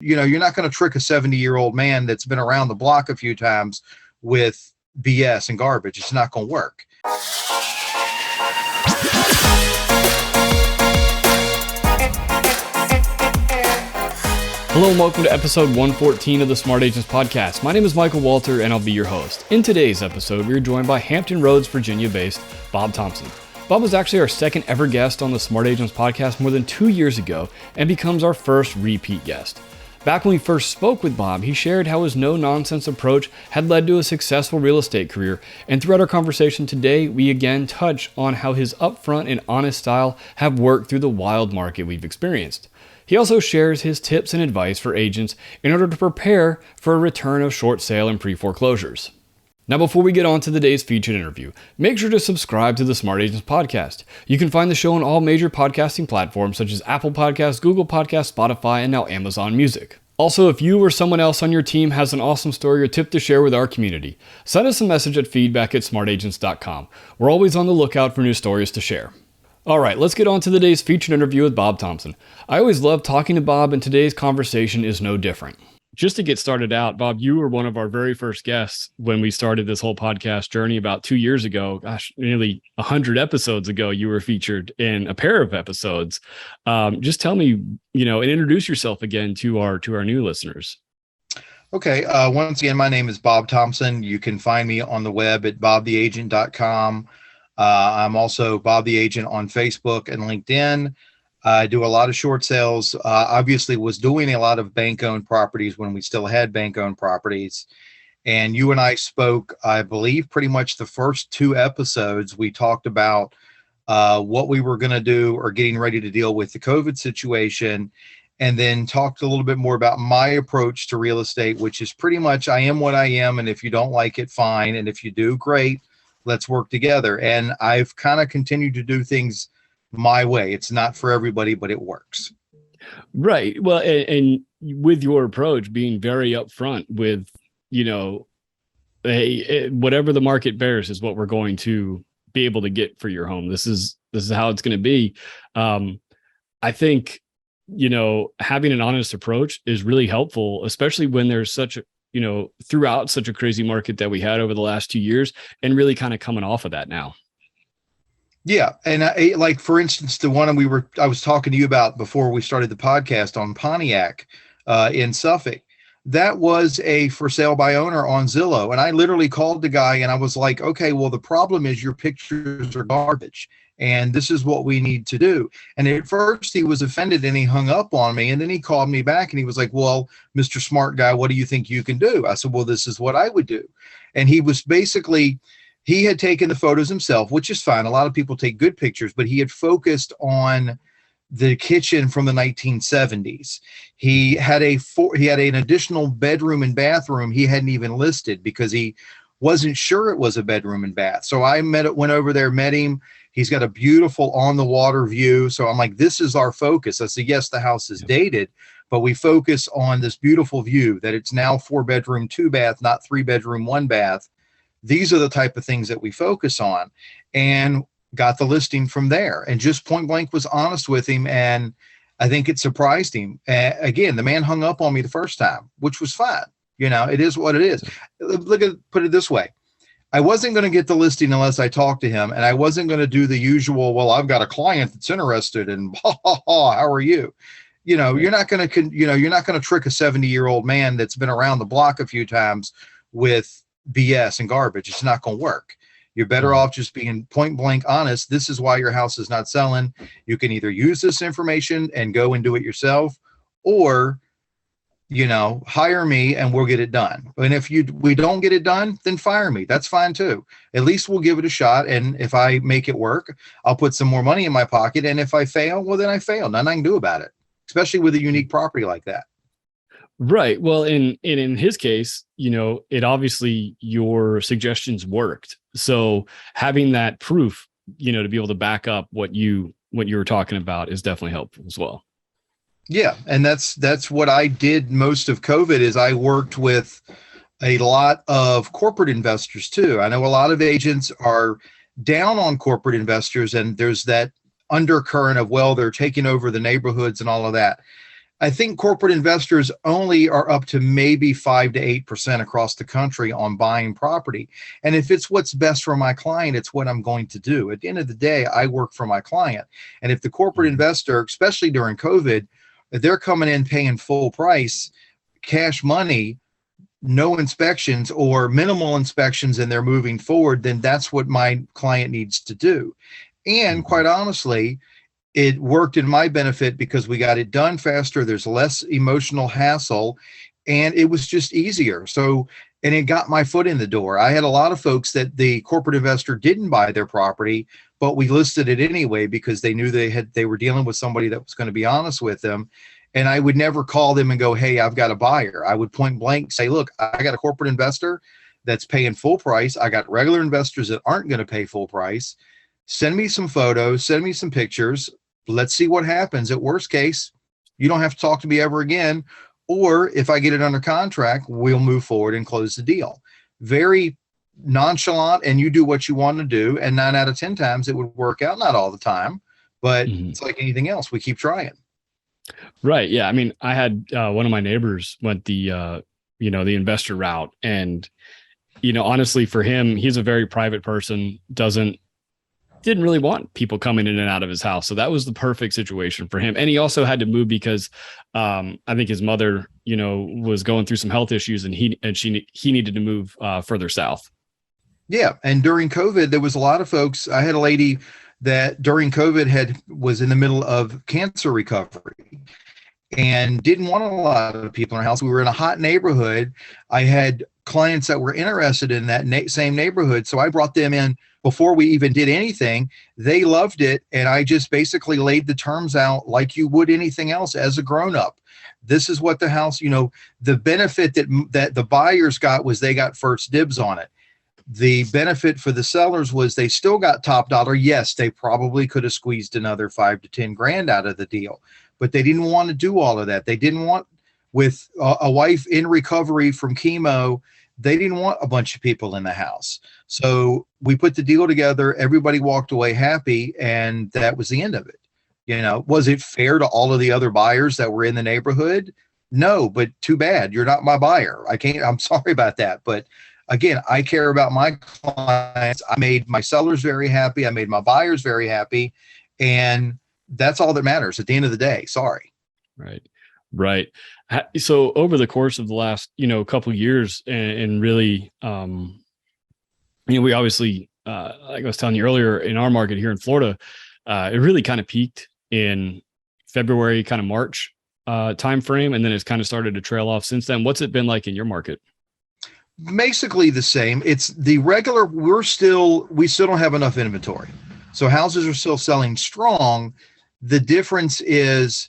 You're not going to trick a 70-year-old man that's been around the block a few times with BS and garbage. It's not going to work. Hello and welcome to episode 114 of the Smart Agents Podcast. My name is Michael Walter and I'll be your host. In today's episode, we are joined by Hampton Roads, Virginia-based Bob Thompson. Bob was actually our second ever guest on the Smart Agents Podcast more than 2 years ago and becomes our first repeat guest. Back when we first spoke with Bob, he shared how his no-nonsense approach had led to a successful real estate career, and throughout our conversation today, we again touch on how his upfront and honest style have worked through the wild market we've experienced. He also shares his tips and advice for agents in order to prepare for a return of short sale and pre-foreclosures. Now, before we get on to today's featured interview, make sure to subscribe to the Smart Agents Podcast. You can find the show on all major podcasting platforms such as Apple Podcasts, Google Podcasts, Spotify, and now Amazon Music. Also, if you or someone else on your team has an awesome story or tip to share with our community, send us a message at feedback@smartagents.com. We're always on the lookout for new stories to share. All right, let's get on to today's featured interview with Bob Thompson. I always love talking to Bob, and today's conversation is no different. Just to get started out, Bob, you were one of our very first guests when we started this whole podcast journey about 2 years ago. Gosh, nearly 100 episodes ago, you were featured in a pair of episodes. Just tell me, and introduce yourself again to our new listeners. Okay. Once again, my name is Bob Thompson. You can find me on the web at bobtheagent.com. I'm also Bob the Agent on Facebook and LinkedIn. I do a lot of short sales. Obviously was doing a lot of bank-owned properties when we still had bank-owned properties. And you and I spoke, I believe, pretty much the first two episodes. We talked about what we were going to do or getting ready to deal with the COVID situation, and then talked a little bit more about my approach to real estate, which is pretty much I am what I am. And if you don't like it, fine. And if you do, great. Let's work together. And I've kind of continued to do things my way. It's not for everybody, but it works. Right. Well, and with your approach being very upfront with, whatever the market bears is what we're going to be able to get for your home. This is how it's going to be. I think, having an honest approach is really helpful, especially when there's such a, throughout such a crazy market that we had over the last 2 years, and really kind of coming off of that now. Yeah. And like, for instance, the one I was talking to you about before we started the podcast on Pontiac in Suffolk, that was a for sale by owner on Zillow. And I literally called the guy and I was like, okay, well, the problem is your pictures are garbage and this is what we need to do. And at first he was offended and he hung up on me. And then he called me back and he was like, well, Mr. Smart Guy, what do you think you can do? I said, well, this is what I would do. And he was basically, he had taken the photos himself, which is fine. A lot of people take good pictures, but he had focused on the kitchen from the 1970s. He had an additional bedroom and bathroom he hadn't even listed because he wasn't sure it was a bedroom and bath. So I went over there, met him. He's got a beautiful on the water view. So I'm like, this is our focus. I said, yes, the house is dated, but we focus on this beautiful view that it's now 4-bedroom, 2-bath, not 3-bedroom, 1-bath. These are the type of things that we focus on, and got the listing from there, and just point blank was honest with him. And I think it surprised him. Again, the man hung up on me the first time, which was fine. It is what it is. Put it this way. I wasn't going to get the listing unless I talked to him, and I wasn't going to do the usual, well, I've got a client that's interested and how are you? You're not going to trick a 70-year-old man that's been around the block a few times with BS and garbage. It's not going to work. You're better off just being point blank honest. This is why your house is not selling. You can either use this information and go and do it yourself, or, hire me and we'll get it done. And if we don't get it done, then fire me. That's fine too. At least we'll give it a shot. And if I make it work, I'll put some more money in my pocket. And if I fail, well, then I fail. Nothing I can do about it, especially with a unique property like that. Right. Well, in his case, it obviously your suggestions worked. So having that proof, to be able to back up what you were talking about is definitely helpful as well. Yeah. And that's what I did most of COVID is I worked with a lot of corporate investors too. I know a lot of agents are down on corporate investors, and there's that undercurrent of, well, they're taking over the neighborhoods and all of that. I think corporate investors only are up to maybe 5 to 8% across the country on buying property. And if it's what's best for my client, it's what I'm going to do. At the end of the day, I work for my client. And if the corporate Mhm. investor, especially during COVID, if they're coming in paying full price, cash money, no inspections or minimal inspections, and they're moving forward, then that's what my client needs to do. And Mhm. quite honestly, it worked in my benefit because we got it done faster. There's less emotional hassle, and it was just easier. So, and it got my foot in the door. I had a lot of folks that the corporate investor didn't buy their property, but we listed it anyway because they knew they were dealing with somebody that was going to be honest with them. And I would never call them and go, "Hey, I've got a buyer." I would point blank say, "Look, I got a corporate investor that's paying full price. I got regular investors that aren't going to pay full price. Send me some photos, send me some pictures. Let's see what happens. At worst case, you don't have to talk to me ever again. Or if I get it under contract, we'll move forward and close the deal." Very nonchalant, and you do what you want to do. And 9 out of 10 times it would work out. Not all the time, but Mhm. it's like anything else. We keep trying. Right. Yeah. I mean, I had one of my neighbors went the investor route. And, honestly, for him, he's a very private person, didn't really want people coming in and out of his house. So that was the perfect situation for him. And he also had to move because I think his mother, was going through some health issues, and he needed to move further south. Yeah. And during COVID, there was a lot of folks. I had a lady that during COVID was in the middle of cancer recovery and didn't want a lot of people in our house. We were in a hot neighborhood. I had clients that were interested in that same neighborhood. So I brought them in before we even did anything. They loved it. And I just basically laid the terms out like you would anything else as a grown up. This is what the house, the benefit that the buyers got was they got first dibs on it. The benefit for the sellers was they still got top dollar. Yes, they probably could have squeezed another 5 to 10 grand out of the deal, but they didn't want to do all of that. They didn't want, with a wife in recovery from chemo, they didn't want a bunch of people in the house. So we put the deal together. Everybody walked away happy, and that was the end of it. Was it fair to all of the other buyers that were in the neighborhood? No, but too bad. You're not my buyer. I'm sorry about that. But again, I care about my clients. I made my sellers very happy. I made my buyers very happy. And that's all that matters at the end of the day. Sorry. Right. Right. So over the course of the last, couple of years, and really, we obviously, like I was telling you earlier, in our market here in Florida, it really kind of peaked in February, kind of March time frame, and then it's kind of started to trail off since then. What's it been like in your market? Basically the same. It's the regular. We still don't have enough inventory. So houses are still selling strong. The difference is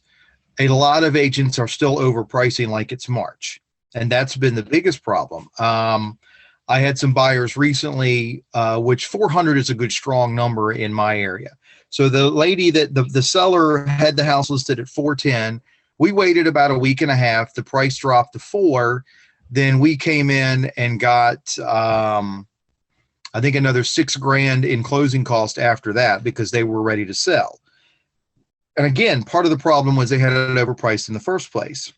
a lot of agents are still overpricing like it's March. And that's been the biggest problem. I had some buyers recently, which 400 is a good strong number in my area. So the lady that the seller had the house listed at 410. We waited about a week and a half. The price dropped to 4. Then we came in and got, I think, another 6 grand in closing cost after that because they were ready to sell. And again, part of the problem was they had it overpriced in the first place.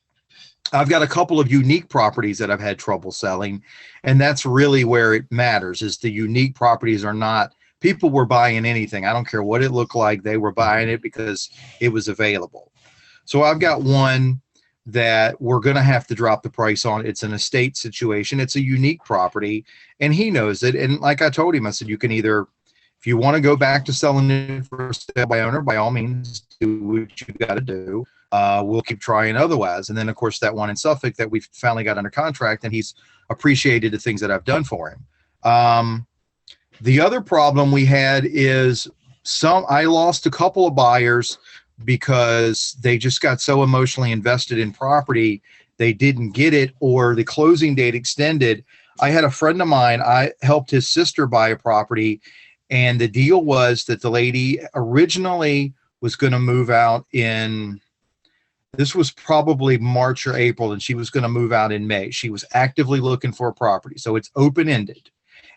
I've got a couple of unique properties that I've had trouble selling, and that's really where it matters. Is the unique properties are not, people were buying anything. I don't care what it looked like. They were buying it because it was available. So I've got one that we're going to have to drop the price on. It's an estate situation. It's a unique property, and he knows it. And like I told him, I said, you can either, if you want to go back to selling it for sale by owner, by all means, do what you got to do. We'll keep trying otherwise. And then, of course, that one in Suffolk that we've finally got under contract, and he's appreciated the things that I've done for him. The other problem we had is I lost a couple of buyers because they just got so emotionally invested in property, they didn't get it, or the closing date extended. I had a friend of mine, I helped his sister buy a property, and the deal was that the lady originally was going to move out this was probably March or April, and she was going to move out in May. She was actively looking for a property, so it's open-ended.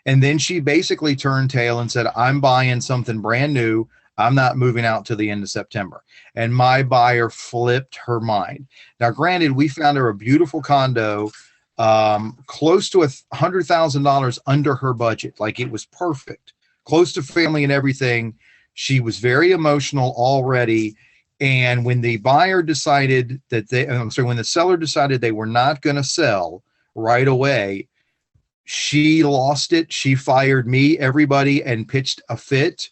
And then she basically turned tail and said, I'm buying something brand new. I'm not moving out till the end of September. And my buyer flipped her mind. Now, granted, we found her a beautiful condo, close to $100,000 under her budget. Like, it was perfect, close to family and everything. She was very emotional already. And when the buyer decided that when the seller decided they were not going to sell right away, she lost it. She fired me, everybody, and pitched a fit.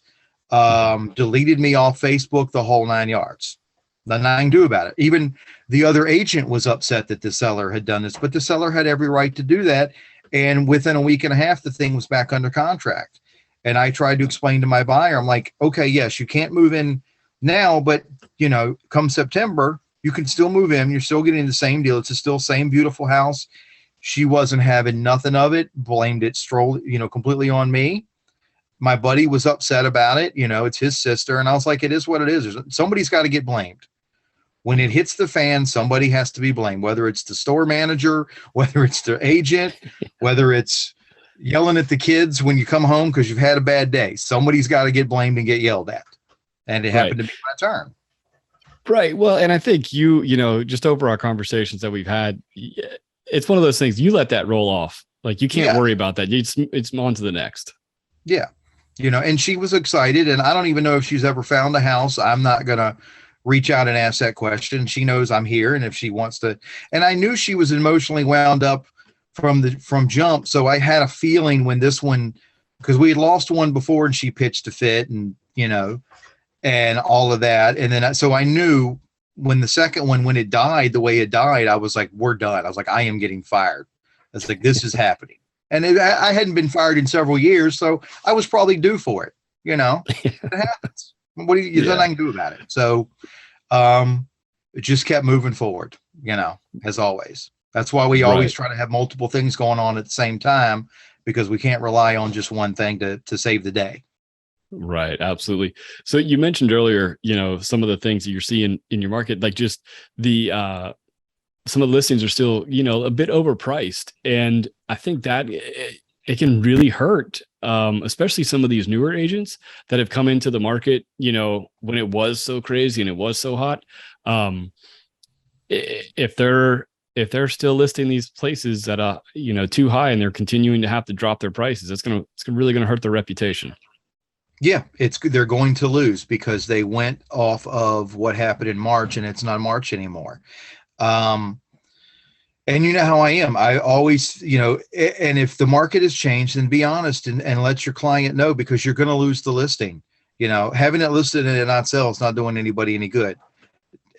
Deleted me off Facebook, the whole 9 yards. Nothing I can do about it. Even the other agent was upset that the seller had done this, but the seller had every right to do that. And within a week and a half, the thing was back under contract. And I tried to explain to my buyer, I'm like, okay, yes, you can't move in now, but come September, you can still move in. You're still getting the same deal. It's still same beautiful house. She wasn't having nothing of it, blamed it completely on me. My buddy was upset about it. It's his sister. And I was like, it is what it is. Somebody's got to get blamed. When it hits the fan, somebody has to be blamed, whether it's the store manager, whether it's the agent, whether it's yelling at the kids when you come home because you've had a bad day. Somebody's got to get blamed and get yelled at. And it happened to be my turn. Right. Well, and I think just over our conversations that we've had, it's one of those things, you let that roll off. Like, you can't worry about that. It's on to the next. Yeah. And she was excited, and I don't even know if she's ever found a house. I'm not going to reach out and ask that question. She knows I'm here. And if she wants to, and I knew she was emotionally wound up from jump. So I had a feeling when this one, because we had lost one before and she pitched a fit and all of that. And then, so I knew when the second one, when it died, the way it died, I was like, we're done. I was like, I am getting fired. I was like, this is happening. And I hadn't been fired in several years, so I was probably due for it. It happens. What do you, there's nothing I can do about it. So it just kept moving forward, as always. That's why we always try to have multiple things going on at the same time, because we can't rely on just one thing to save the day. Right. Absolutely. So you mentioned earlier, some of the things that you're seeing in your market, like just some of the listings are still, a bit overpriced. And I think that it can really hurt, especially some of these newer agents that have come into the market, when it was so crazy and it was so hot. If they're still listing these places at too high and they're continuing to have to drop their prices, it's really going to hurt their reputation. Yeah, they're going to lose because they went off of what happened in March, and it's not March anymore. And you know how I am. I always, and if the market has changed, then be honest and let your client know, because you're going to lose the listing. Having it listed and it not sell is not doing anybody any good.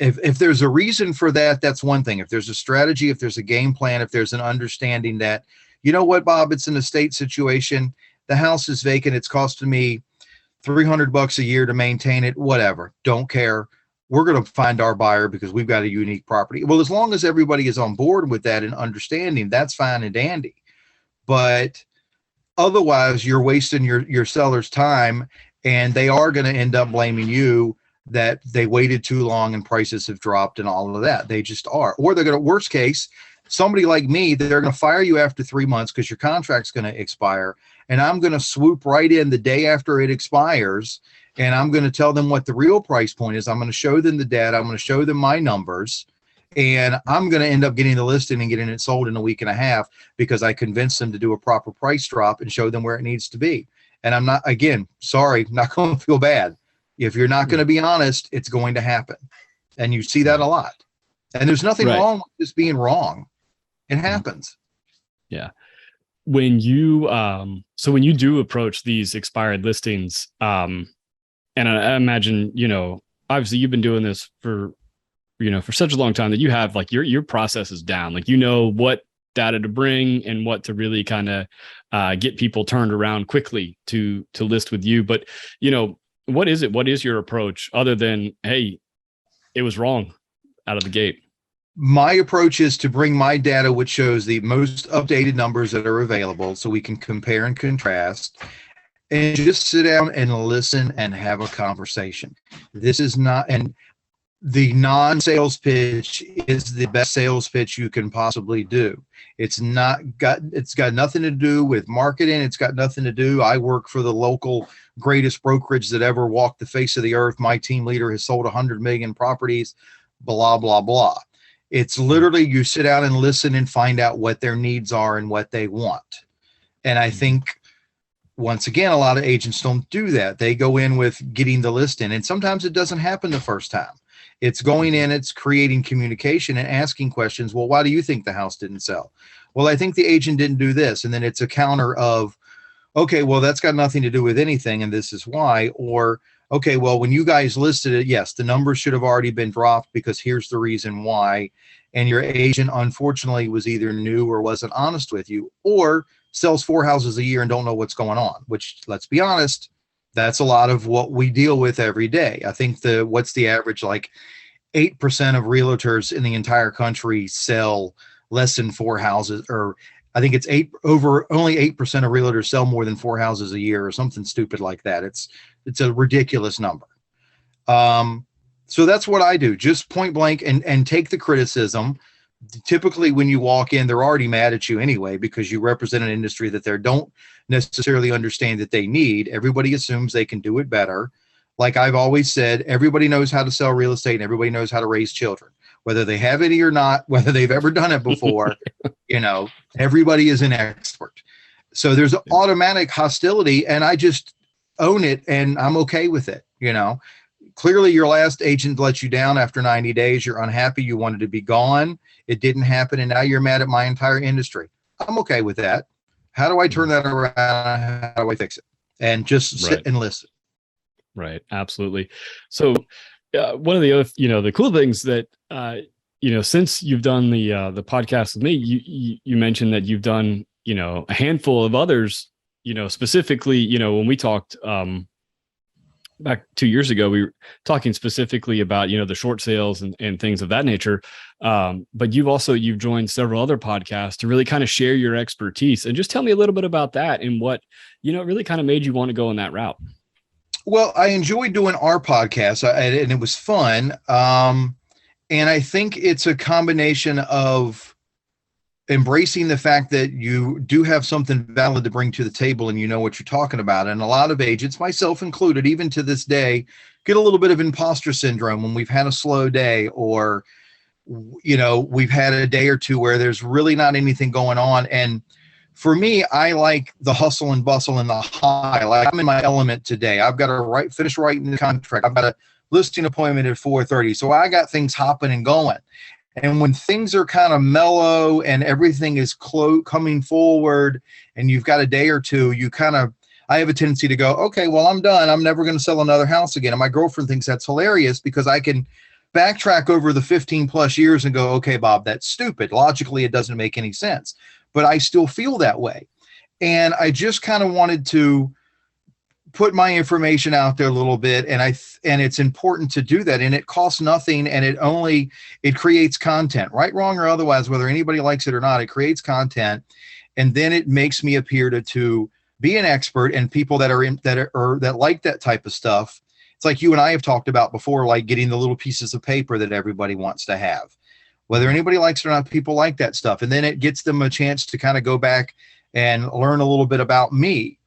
If there's a reason for that, that's one thing. If there's a strategy, if there's a game plan, if there's an understanding that, you know what, Bob, it's an estate situation. The house is vacant. It's costing me $300 a year to maintain it, whatever. Don't care. We're going to find our buyer because we've got a unique property. Well, as long as everybody is on board with that and understanding, that's fine and dandy. But otherwise, you're wasting your seller's time, and they are going to end up blaming you that they waited too long and prices have dropped and all of that. They just are. Or they're going to, worst case, somebody like me, they're going to fire you after 3 months because your contract's going to expire. And I'm going to swoop right in the day after it expires. And I'm going to tell them what the real price point is. I'm going to show them the data. I'm going to show them my numbers. And I'm going to end up getting the listing and getting it sold in a week and a half because I convinced them to do a proper price drop and show them where it needs to be. And I'm not, again, sorry, not going to feel bad. If you're not going to be honest, it's going to happen. And you see that a lot. And there's nothing wrong with just being wrong. It happens. Yeah. When you, so when you do approach these expired listings, and I imagine, obviously you've been doing this for such a long time that you have like your process is down, like, what data to bring and what to really kind of get people turned around quickly to list with you. But, what is it? What is your approach other than, hey, it was wrong out of the gate? My approach is to bring my data, which shows the most updated numbers that are available so we can compare and contrast, and just sit down and listen and have a conversation. This is not, and the non-sales pitch is the best sales pitch you can possibly do. It's got nothing to do with marketing. It's got nothing to do. I work for the local greatest brokerage that ever walked the face of the earth. My team leader has sold 100 million properties, blah, blah, blah. It's literally you sit down and listen and find out what their needs are and what they want. And I think, once again, a lot of agents don't do that. They go in with getting the list in, and sometimes it doesn't happen the first time. It's going in, it's creating communication and asking questions. Well, why do you think the house didn't sell? Well, I think the agent didn't do this. And then it's a counter of, okay, well, that's got nothing to do with anything, and this is why. Or, okay, well, when you guys listed it, yes, the numbers should have already been dropped because here's the reason why. And your agent, unfortunately, was either new or wasn't honest with you, or sells 4 houses a year and don't know what's going on, which, let's be honest, that's a lot of what we deal with every day. I think what's the average? Like 8% of realtors in the entire country sell less than 4 houses, or I think it's only 8% of realtors sell more than 4 houses a year or something stupid like that. It's a ridiculous number. So that's what I do. Just point blank and take the criticism. Typically when you walk in, they're already mad at you anyway, because you represent an industry that they don't necessarily understand that they need. Everybody assumes they can do it better. Like I've always said, everybody knows how to sell real estate and everybody knows how to raise children, whether they have any or not, whether they've ever done it before. Everybody is an expert. So there's an automatic hostility, and I just own it and I'm okay with it. Clearly your last agent let you down after 90 days. You're unhappy. You wanted to be gone. It didn't happen. And now you're mad at my entire industry. I'm okay with that. How do I turn that around? How do I fix it? And just sit and listen. Right. Absolutely. So one of the other, the cool things that, since you've done the podcast with me, you mentioned that you've done, a handful of others, specifically, when we talked, back 2 years ago, we were talking specifically about, the short sales and things of that nature. But you've joined several other podcasts to really kind of share your expertise, and just tell me a little bit about that and what, really kind of made you want to go in that route. Well, I enjoyed doing our podcast and it was fun. And I think it's a combination of embracing the fact that you do have something valid to bring to the table and you know what you're talking about. And a lot of agents, myself included, even to this day, get a little bit of imposter syndrome when we've had a slow day, or, we've had a day or two where there's really not anything going on. And for me, I like the hustle and bustle and the high. Like I'm in my element today. I've got to finish writing the contract. I've got a listing appointment at 4:30. So I got things hopping and going. And when things are kind of mellow and everything is coming forward and you've got a day or two, I have a tendency to go, okay, well, I'm done. I'm never going to sell another house again. And my girlfriend thinks that's hilarious because I can backtrack over the 15 plus years and go, okay, Bob, that's stupid. Logically, it doesn't make any sense, but I still feel that way. And I just kind of wanted to put my information out there a little bit. And it's important to do that. And it costs nothing. And it creates content, right, wrong, or otherwise, whether anybody likes it or not, it creates content. And then it makes me appear to be an expert, and people that like that type of stuff. It's like you and I have talked about before, like getting the little pieces of paper that everybody wants to have, whether anybody likes it or not, people like that stuff. And then it gets them a chance to kind of go back and learn a little bit about me.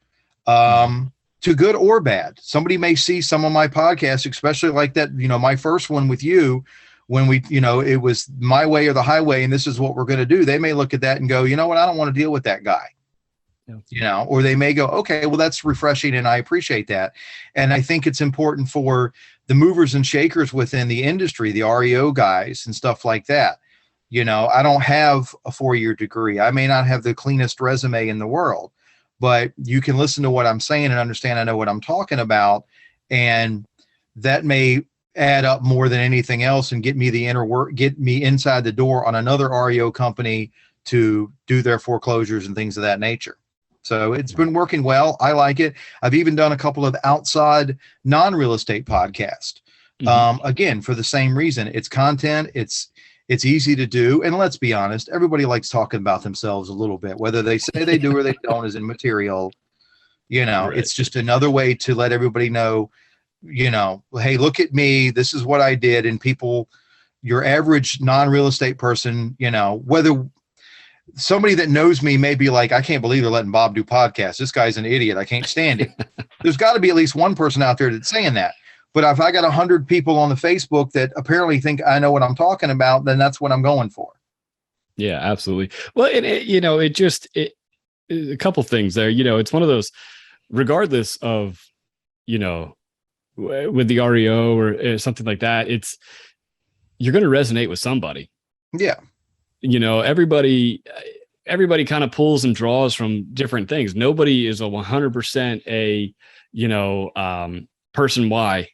To good or bad. Somebody may see some of my podcasts, especially like that, my first one with you, when we, it was my way or the highway, and this is what we're going to do. They may look at that and go, you know what, I don't want to deal with that guy. Yeah. Or they may go, okay, well, that's refreshing and I appreciate that. And I think it's important for the movers and shakers within the industry, the REO guys and stuff like that. I don't have a 4-year degree. I may not have the cleanest resume in the world, but you can listen to what I'm saying and understand I know what I'm talking about. And that may add up more than anything else and get me get me inside the door on another REO company to do their foreclosures and things of that nature. So it's been working well. I like it. I've even done a couple of outside non-real estate podcasts. Again, for the same reason. It's content. It's easy to do. And let's be honest, everybody likes talking about themselves a little bit, whether they say they do or they don't is immaterial. Right. It's just another way to let everybody know hey, look at me. This is what I did. And people, your average non-real estate person, whether somebody that knows me may be like, I can't believe they're letting Bob do podcasts. This guy's an idiot. I can't stand him. There's got to be at least one person out there that's saying that. But if I got 100 people on the Facebook that apparently think I know what I'm talking about, then that's what I'm going for. Yeah, absolutely. Well, a couple things there. It's one of those, regardless of, with the REO or something like that, you're going to resonate with somebody. Yeah. Everybody kind of pulls and draws from different things. Nobody is a 100% person Y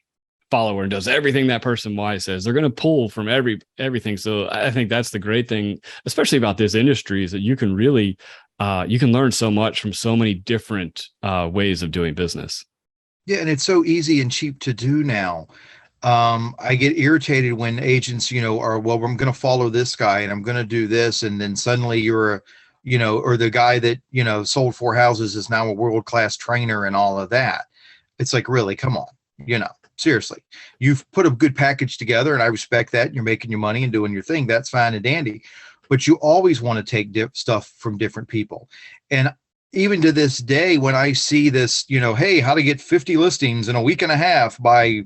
follower and does everything that person Y says. They're going to pull from everything. So I think that's the great thing, especially about this industry, is that you can really, you can learn so much from so many different ways of doing business. Yeah. And it's so easy and cheap to do now. I get irritated when agents, are, well, I'm going to follow this guy and I'm going to do this. And then suddenly you're, or the guy that, sold 4 houses is now a world-class trainer and all of that. It's like, really, come on, seriously, you've put a good package together and I respect that. You're making your money and doing your thing. That's fine and dandy, but you always want to take stuff from different people. And even to this day, when I see this, hey, how to get 50 listings in a week and a half by,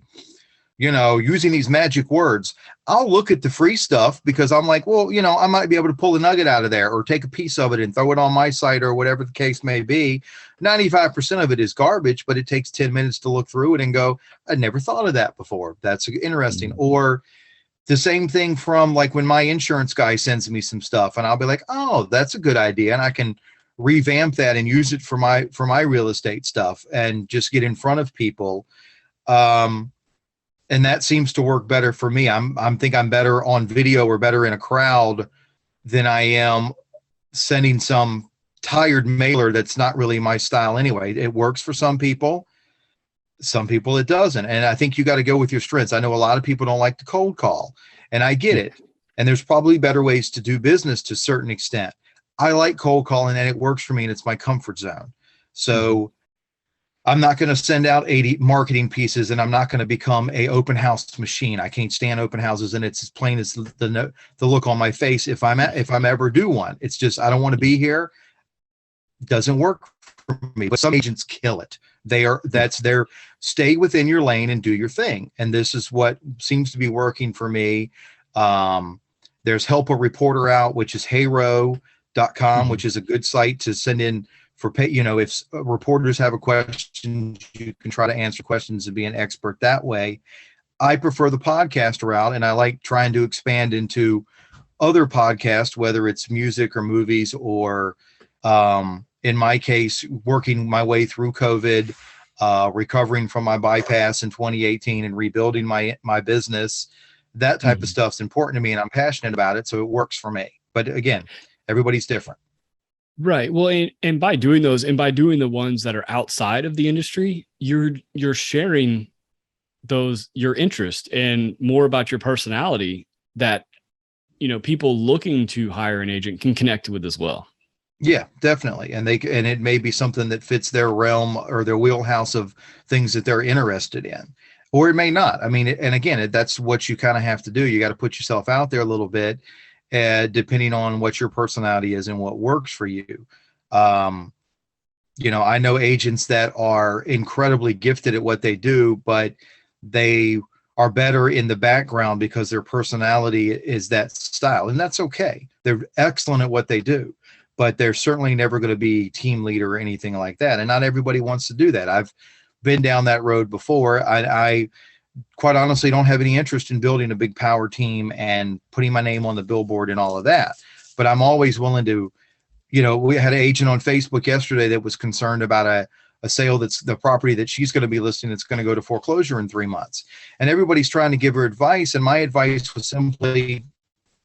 using these magic words, I'll look at the free stuff because I'm like, well, I might be able to pull a nugget out of there or take a piece of it and throw it on my site or whatever the case may be. 95% of it is garbage, but it takes 10 minutes to look through it and go, I never thought of that before. That's interesting. Mm-hmm. Or the same thing from like when my insurance guy sends me some stuff and I'll be like, oh, that's a good idea. And I can revamp that and use it for my real estate stuff and just get in front of people. And that seems to work better for me. I'm better on video or better in a crowd than I am sending some tired mailer that's not really my style anyway. It works for some people it doesn't. And I think you got to go with your strengths. I know a lot of people don't like to cold call, and I get it. And there's probably better ways to do business to a certain extent. I like cold calling and it works for me and it's my comfort zone. So I'm not going to send out 80 marketing pieces and I'm not going to become a open house machine. I can't stand open houses, and it's as plain as the look on my face if I'm ever do one. It's just, I don't want to be here. It doesn't work for me. But some agents kill it. That's their stay within your lane and do your thing. And this is what seems to be working for me. There's Help a Reporter Out, which is heyro.com, which is a good site to send in for pay. If reporters have a question, you can try to answer questions and be an expert that way. I prefer the podcast route, and I like trying to expand into other podcasts, whether it's music or movies or, in my case, working my way through COVID, recovering from my bypass in 2018 and rebuilding my business. That type of stuff's important to me, and I'm passionate about it, so it works for me. But again, everybody's different. Right. Well, and by doing those, and by doing the ones that are outside of the industry, you're sharing your interest and more about your personality that, people looking to hire an agent can connect with as well. Yeah, definitely. And it may be something that fits their realm or their wheelhouse of things that they're interested in, or it may not. I mean, and again, that's what you kind of have to do. You got to put yourself out there a little bit, depending on what your personality is and what works for you. I know agents that are incredibly gifted at what they do, but they are better in the background because their personality is that style. And that's okay. They're excellent at what they do, but they're certainly never going to be team leader or anything like that. And not everybody wants to do that. I've been down that road before. I quite honestly don't have any interest in building a big power team and putting my name on the billboard and all of that. But I'm always willing to, we had an agent on Facebook yesterday that was concerned about a sale that's the property that she's going to be listing that's going to go to foreclosure in 3 months. And everybody's trying to give her advice. And my advice was simply,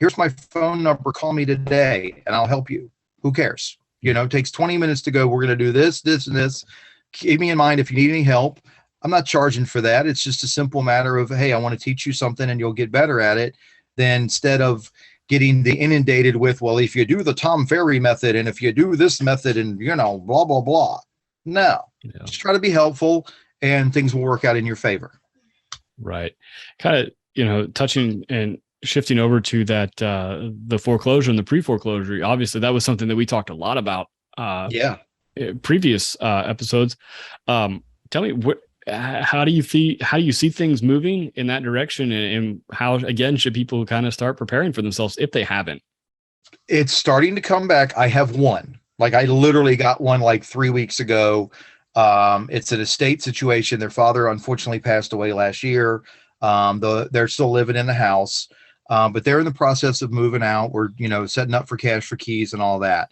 here's my phone number, call me today and I'll help you. Who cares? It takes 20 minutes to go, we're going to do this, this, and this. Keep me in mind if you need any help. I'm not charging for that. It's just a simple matter of, hey, I want to teach you something and you'll get better at it. Then instead of getting inundated with, well, if you do the Tom Ferry method and if you do this method and, blah, blah, blah. No, just try to be helpful and things will work out in your favor. Right. Kind of, touching and shifting over to that, the foreclosure and the pre-foreclosure. Obviously, that was something that we talked a lot about Yeah. previous episodes. Um, Tell me how do you see things moving in that direction, and how again should people kind of start preparing for themselves if they haven't? It's starting to come back. I have one. Like I literally got one like 3 weeks ago. It's an estate situation. Their father unfortunately passed away last year. They're still living in the house, but they're in the process of moving out. We're setting up for cash for keys and all that.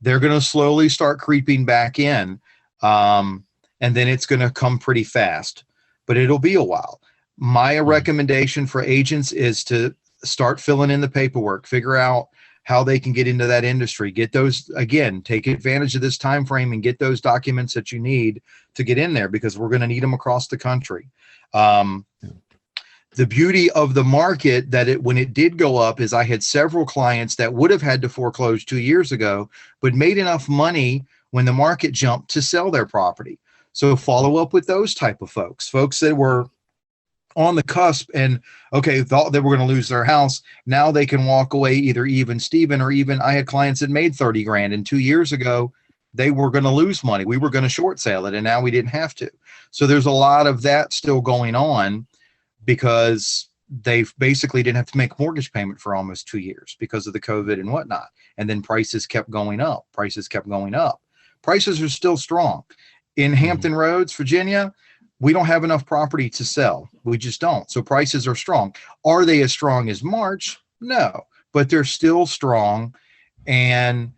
They're going to slowly start creeping back in, and then it's going to come pretty fast. But it'll be a while. My recommendation for agents is to start filling in the paperwork, figure out how they can get into that industry, get those, again, take advantage of this time frame and get those documents that you need to get in there, because we're going to need them across the country. The beauty of the market when it did go up is I had several clients that would have had to foreclose 2 years ago, but made enough money when the market jumped to sell their property. So follow up with those type of folks that were on the cusp and thought they were going to lose their house. Now they can walk away either even Steven, or even I had clients that made 30 grand, and 2 years ago they were going to lose money. We were going to short sale it, and now we didn't have to. So there's a lot of that still going on, because they basically didn't have to make a mortgage payment for almost 2 years because of the COVID and whatnot. And then prices kept going up. Prices are still strong. In Hampton Roads, Virginia, we don't have enough property to sell. We just don't. So prices are strong. Are they as strong as March? No, but they're still strong. And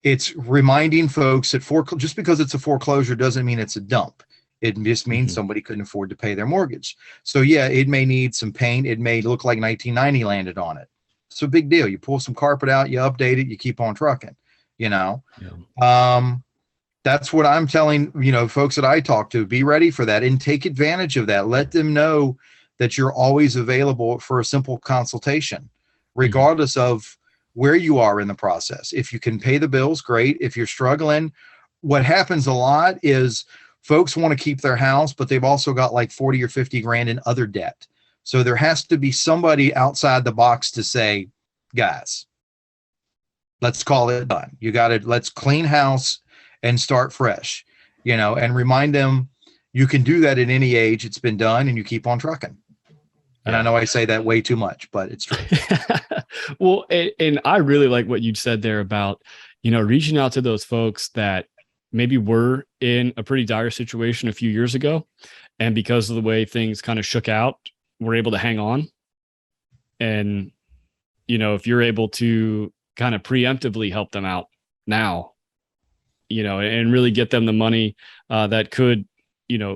it's reminding folks that just because it's a foreclosure doesn't mean it's a dump. It just means somebody couldn't afford to pay their mortgage. So yeah, it may need some paint. It may look like 1990 landed on it. It's a big deal. You pull some carpet out, you update it, you keep on trucking, Yeah. That's what I'm telling, folks that I talk to. Be ready for that and take advantage of that. Let them know that you're always available for a simple consultation, regardless of where you are in the process. If you can pay the bills, great. If you're struggling, what happens a lot is folks want to keep their house, but they've also got like 40 or 50 grand in other debt. So there has to be somebody outside the box to say, guys, let's call it done. Let's clean house and start fresh, and remind them you can do that at any age. It's been done, and you keep on trucking. And I know I say that way too much, but it's true. Well, and I really like what you said there about, reaching out to those folks that maybe were in a pretty dire situation a few years ago, and because of the way things kind of shook out, were able to hang on. And, if you're able to kind of preemptively help them out now, and really get them the money that could,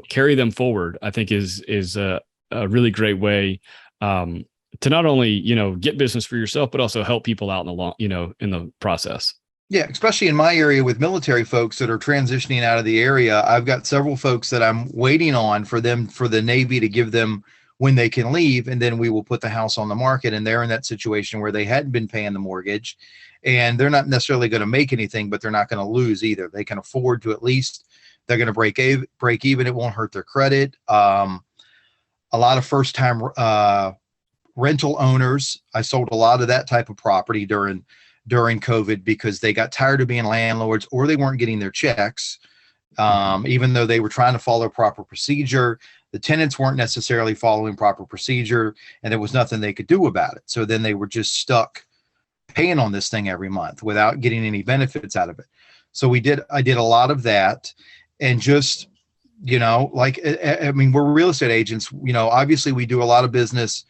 carry them forward, I think is a really great way to not only, get business for yourself, but also help people out in the long, in the process. Yeah, especially in my area with military folks that are transitioning out of the area. I've got several folks that I'm waiting on for the Navy to give them when they can leave, and then we will put the house on the market. And they're in that situation where they hadn't been paying the mortgage, and they're not necessarily going to make anything, but they're not going to lose either. They can afford to, at least they're going to break even. It won't hurt their credit. A lot of first time rental owners. I sold a lot of that type of property during COVID, because they got tired of being landlords, or they weren't getting their checks. Even though they were trying to follow proper procedure, the tenants weren't necessarily following proper procedure, and there was nothing they could do about it. So then they were just stuck paying on this thing every month without getting any benefits out of it. So I did a lot of that, and just, we're real estate agents, obviously we do a lot of business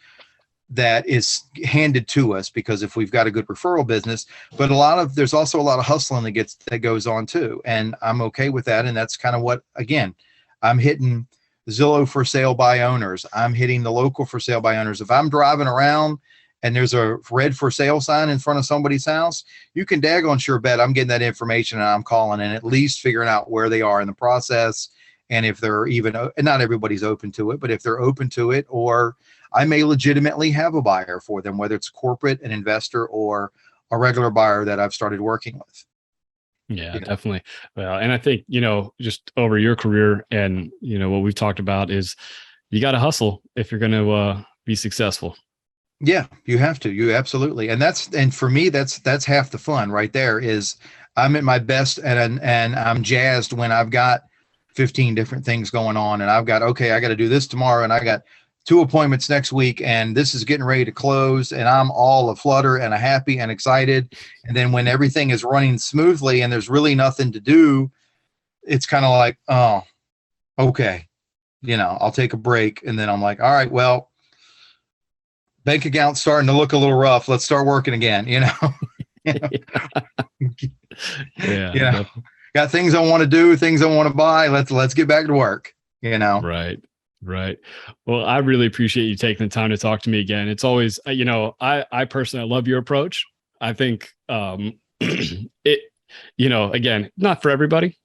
that is handed to us, because if we've got a good referral business, but there's also a lot of hustling that goes on too. And I'm okay with that. And that's kind of what, again, I'm hitting Zillow for sale by owners. I'm hitting the local for sale by owners. If I'm driving around and there's a red for sale sign in front of somebody's house, you can daggone sure bet I'm getting that information, and I'm calling and at least figuring out where they are in the process. And if they're even, and not everybody's open to it, but if they're open to it, or I may legitimately have a buyer for them, whether it's corporate, an investor, or a regular buyer that I've started working with. Yeah, definitely. Well, and I think, just over your career and, what we've talked about is, you got to hustle if you're going to be successful. Yeah, you have to. You absolutely. And for me, that's half the fun right there. Is I'm at my best and I'm jazzed when I've got 15 different things going on, and I've got, okay, I got to do this tomorrow, and I got 2 appointments next week, and this is getting ready to close, and I'm all aflutter and happy and excited. And then when everything is running smoothly and there's really nothing to do, it's kind of like, oh, okay, I'll take a break. And then I'm like, all right, well, bank account's starting to look a little rough. Let's start working again, Yeah. Got things I want to do, things I want to buy. Let's get back to work, Right. Well, I really appreciate you taking the time to talk to me again. It's always, I personally love your approach. I think it, again, not for everybody,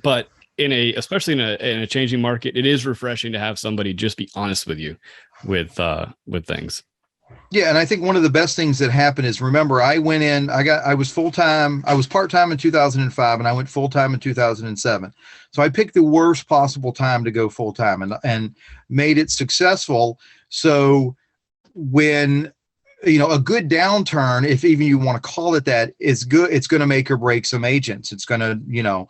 but especially in a changing market, it is refreshing to have somebody just be honest with you with things. Yeah. And I think one of the best things that happened is, remember, I went in, I was full-time, I was part-time in 2005, and I went full-time in 2007. So I picked the worst possible time to go full-time and made it successful. So when, a good downturn, if even you want to call it that, is good, it's going to make or break some agents. It's going to,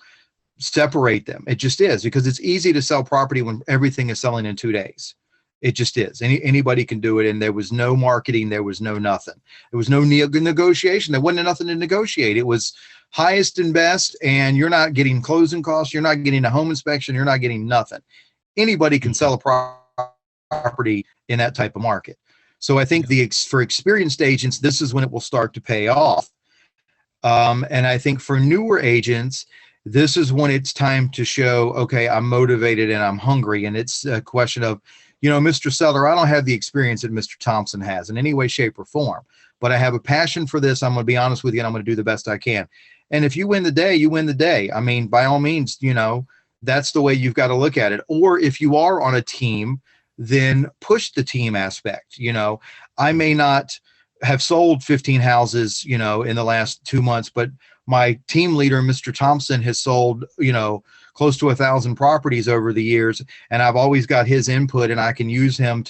separate them. It just is, because it's easy to sell property when everything is selling in 2 days. It just is. Anybody can do it. And there was no marketing. There was no nothing. There was no negotiation. There wasn't nothing to negotiate. It was highest and best. And you're not getting closing costs. You're not getting a home inspection. You're not getting nothing. Anybody can sell a property in that type of market. So I think for experienced agents, this is when it will start to pay off. And I think for newer agents, this is when it's time to show, okay, I'm motivated and I'm hungry. And it's a question of, Mr. Seller, I don't have the experience that Mr. Thompson has in any way, shape, or form, but I have a passion for this. I'm going to be honest with you, and I'm going to do the best I can. And if you win the day, you win the day. I mean, by all means, that's the way you've got to look at it. Or if you are on a team, then push the team aspect. I may not have sold 15 houses, in the last 2 months, but my team leader, Mr. Thompson, has sold, close to 1,000 properties over the years. And I've always got his input, and I can use him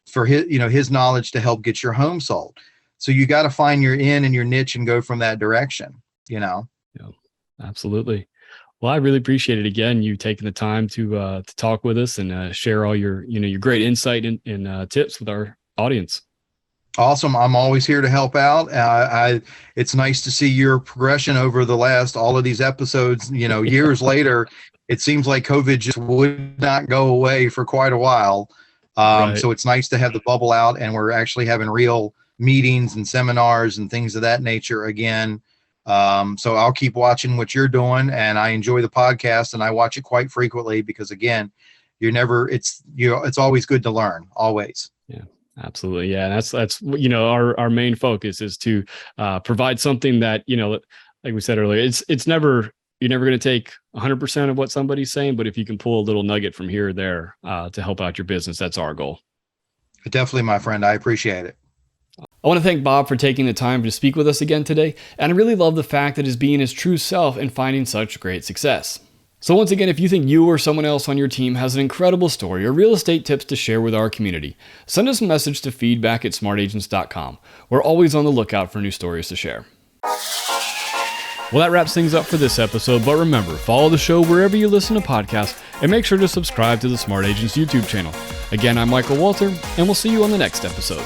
for his knowledge to help get your home sold. So you got to find your in and your niche and go from that direction, Yeah, absolutely. Well, I really appreciate it. Again, you taking the time to talk with us and share all your great insight and tips with our audience. Awesome. I'm always here to help out. It's nice to see your progression over all of these episodes, years later. It seems like COVID just would not go away for quite a while. Right. So it's nice to have the bubble out, and we're actually having real meetings and seminars and things of that nature again. So I'll keep watching what you're doing, and I enjoy the podcast, and I watch it quite frequently because, again, it's always good to learn, always. Yeah. Absolutely. Yeah. And that's, our main focus is to provide something that, like we said earlier, you're never going to take 100% of what somebody's saying, but if you can pull a little nugget from here or there to help out your business, that's our goal. Definitely, my friend. I appreciate it. I want to thank Bob for taking the time to speak with us again today. And I really love the fact that he's being his true self and finding such great success. So once again, if you think you or someone else on your team has an incredible story or real estate tips to share with our community, send us a message to feedback@smartagents.com. We're always on the lookout for new stories to share. Well, that wraps things up for this episode, but remember, follow the show wherever you listen to podcasts and make sure to subscribe to the Smart Agents YouTube channel. Again, I'm Michael Walter, and we'll see you on the next episode.